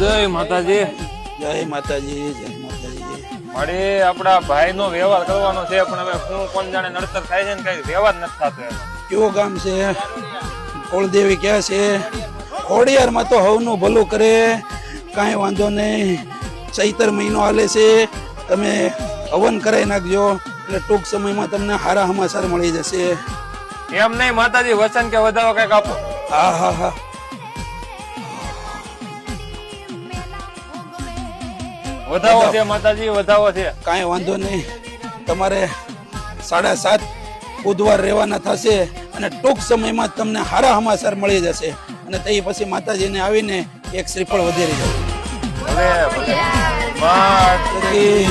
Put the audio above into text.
જય માતાજી. જય માતાજી, જય માતાજી. મારે આપડા ભાઈ નો વ્યવહાર કરવાનો છે, પણ હવે હું કોણ જાણે નડતર થાય છે ને કઈ વ્યવહાર નથી થતો એનો. કેવું ગામ છે? કુળદેવી ક્યાં છે? ખોડિયારમાં તો હવનું ભલું કરે, કાંઈ વાંધો નહીં. ચૈતર મહિનો હાલે છે, તમે હવન કરાવી નાખજો એટલે ટૂંક સમયમાં તમને સારા સમાચાર મળી જશે. એમ નહીં માતાજી, વચન કે વધારો કઈક આપો. હા હા હા, વધાવો છે માતાજી, વધાવો છે. કાંઈ વાંધો નહીં. તમારે 7.5 બુધવાર રહેવાના થશે અને ટૂંક સમયમાં તમને સારા સમાચાર મળી જશે. અને તે પછી માતાજીને આવીને એક શ્રીફળ વધેરી જશે. હવે માતાજી.